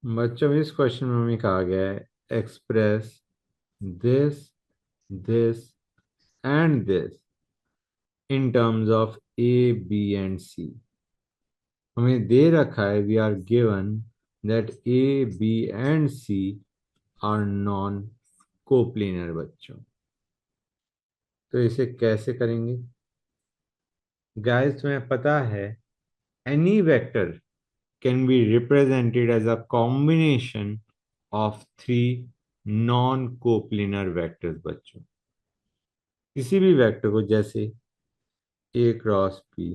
बच्चों इस क्वेश्चन में हमें कहा गया है express this this and this in terms of A B and C. हमें दे रखा है we are given that A B and C are non coplanar बच्चों। तो इसे कैसे करेंगे गाइस? तुम्हें पता है any vector can be represented as a combination of three non coplanar vectors बच्चों। किसी भी वेक्टर को जैसे A cross B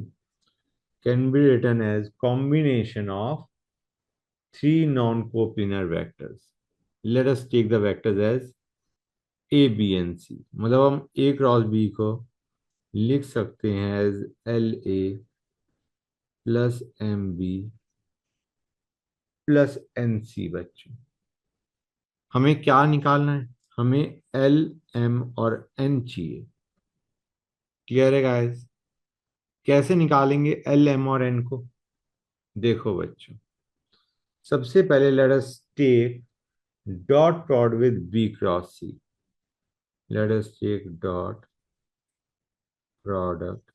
can be written as combination of three non-coplanar vectors. Let us take the vectors as A, B and C. मतलब हम A cross B को लिख सकते हैं as LA plus MB plus NC बच्चों। हमें क्या निकालना है? हमें L, M और N चाहिए। क्लियर है गाइस? कैसे निकालेंगे L, M और N को? देखो बच्चों, सबसे पहले let us take dot product with B cross C। Let us take dot product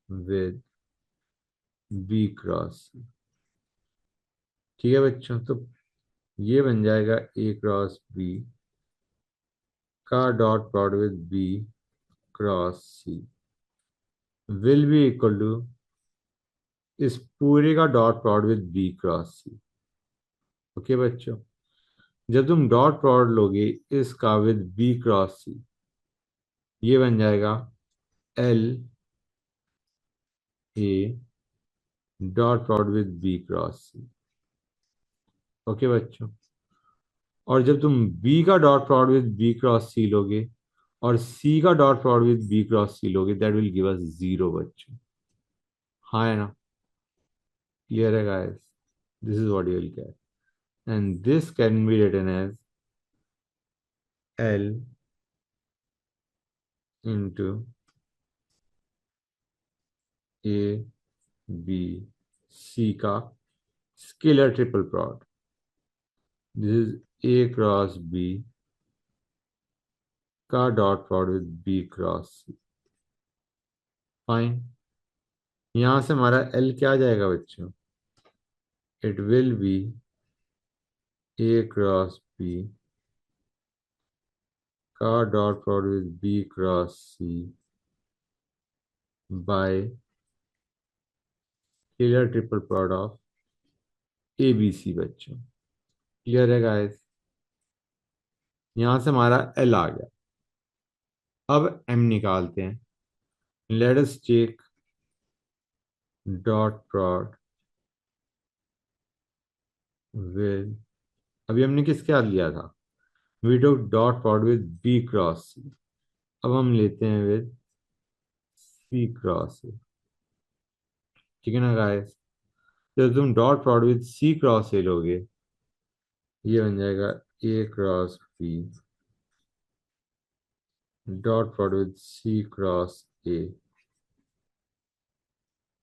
with B cross. ठीक है बच्चों, तो ये बन जाएगा ए क्रॉस बी का dot product with B cross C will be equal to इस पूरे का dot product with B cross C. Okay बच्चों, जब तुम डॉट प्रोडक्ट लोगे इसका विद बी क्रॉस सी, ये बन जाएगा L A dot product with B cross C. Okay बच्चों, और जब तुम बी का dot product with B cross C लोगे और सी का dot product with B cross C लोगे, that will give us zero बच्चों। हाँ है ना? क्लियर है guys? This is what you will get and this can be written as L into A B C का scalar triple product. This is A cross B का dot product with B cross C. Fine. यहां से हमारा L क्या आ जाएगा बच्चों? It will be A cross B का dot product with B cross C by scalar triple product of A B C बच्चों। क्लियर है गाइस? यहां से हमारा एल आ गया। अब एम निकालते हैं। Let us take dot product with, अभी हमने किसके साथ लिया था? We took dot product with B cross C. अब हम लेते हैं विद सी क्रॉस सी। ठीक है ना गाइस? जब तुम dot product with C cross A लोगे, ये बन जाएगा A cross B dot product with C cross A.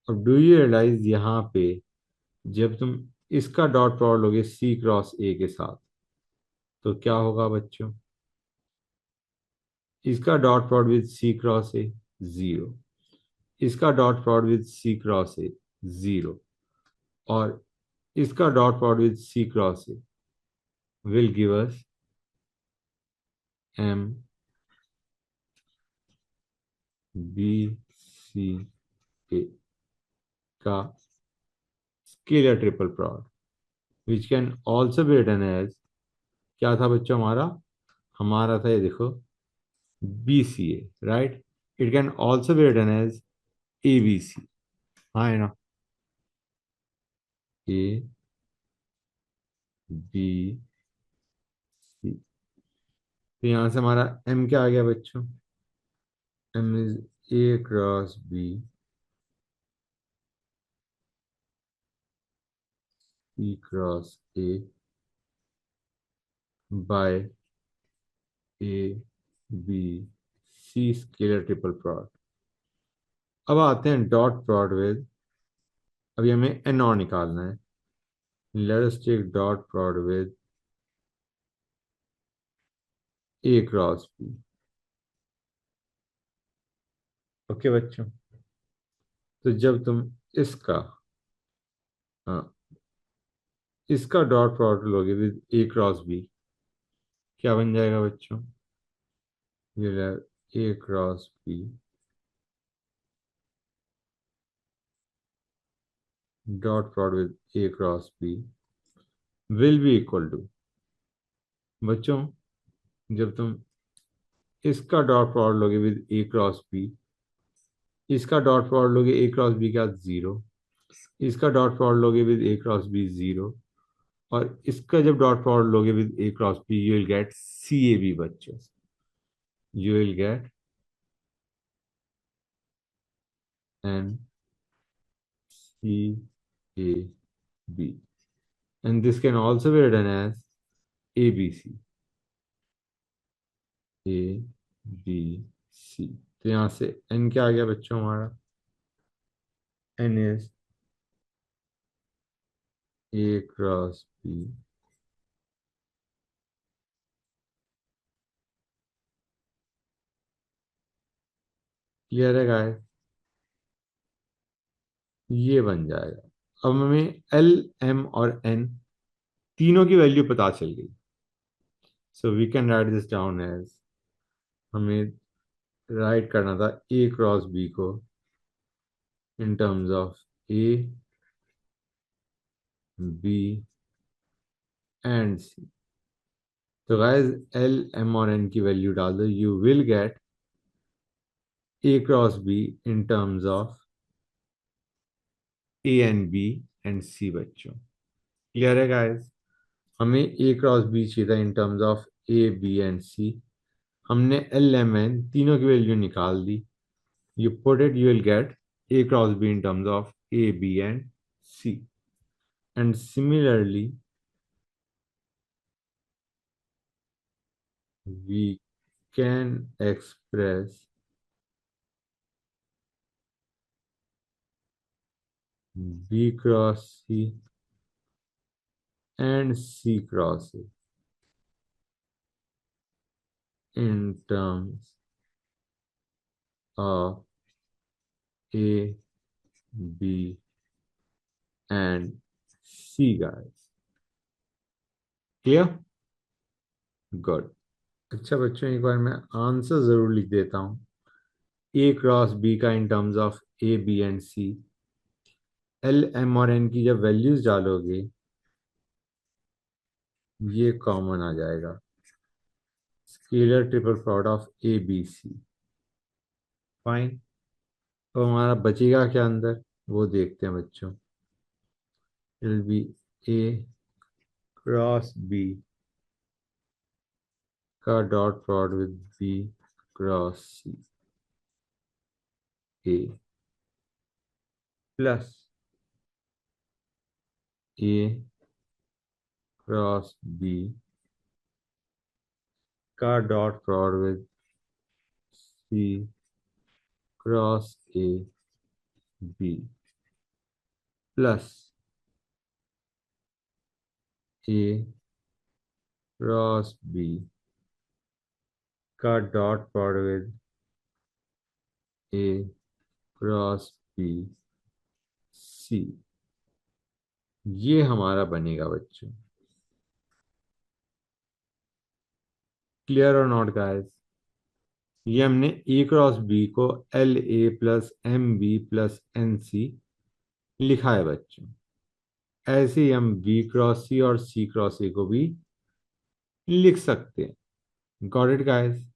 अब डू यू रियलाइज यहाँ पे जब तुम इसका डॉट प्रोडक्ट लोगे सी क्रॉस ए के साथ, तो क्या होगा बच्चों? इसका dot product with C cross A zero, इसका dot product with C cross A zero, और इसका dot product with C cross A will give us M B C A का scalar triple product which can also be written as, क्या था बच्चों हमारा? हमारा था ये देखो B C A, right? It can also be written as A B C. हाँ है ना? ए बी सी। तो यहां से हमारा एम क्या आ गया बच्चों? M is A cross B C cross A by A B C scalar triple product. अब आते हैं डॉट प्रोडक्ट विद, अभी हमें एन और निकालना है। let us take dot product with A cross B। Okay बच्चों, तो जब तुम इसका हाँ इसका डॉट प्रोडक्ट लोगे विद A क्रॉस B, क्या बन जाएगा बच्चों? ये A cross B dot product with A cross B will be equal to, बच्चों जब तुम इसका डॉट प्रोडक्ट लोगे विद A क्रॉस B, इसका डॉट प्रोडक्ट लोगे A क्रॉस B का जीरो, इसका डॉट प्रोडक्ट लोगे with A cross B zero, और इसका जब डॉट प्रोडक्ट लोगे with A cross B you will gate CAB बच्चों। You will get an CAB, and this can also be written as ABC। ABC, तो यहाँ से n क्या आ गया बच्चों हमारा? n is A cross B clear है गाइस? ये बन जाएगा। अब हमें L M और N तीनों की वैल्यू पता चल गई, so we can write this down as, हमें राइट करना था A क्रॉस B को in terms of A B and C। तो गाइस L M और N की वैल्यू डाल दो, you will get A cross B in terms of A and B and C बच्चों। क्लियर है गाइस? हमें A cross B चाहिए था in terms of A B and C। हमने L M N तीनों की वैल्यू निकाल दी, you put it, you will get A cross B in terms of A, B and C. And similarly, we can express B cross C and C cross A in terms of A, B and C guys. Clear? Good. अच्छा बच्चों, एक बार मैं answer जरूर लिख देता हूँ। A cross B का इन terms of A, B and C, L M और N की जब वैल्यूज डालोगे ये कॉमन आ जाएगा, scalar triple product of A B C. Fine, तो हमारा बचेगा क्या अंदर, वो देखते हैं बच्चों। It be A cross B का dot product with B cross C A plus A cross B का dot product with C cross A B plus A cross B का dot product with A cross B C. ये हमारा बनेगा बच्चों। Clear और not guys? ये हमने A cross B को L A plus M B plus N C लिखा है बच्चों। ऐसे ही हम बी क्रॉस सी और सी क्रॉस ए को भी लिख सकते हैं। Got it guys?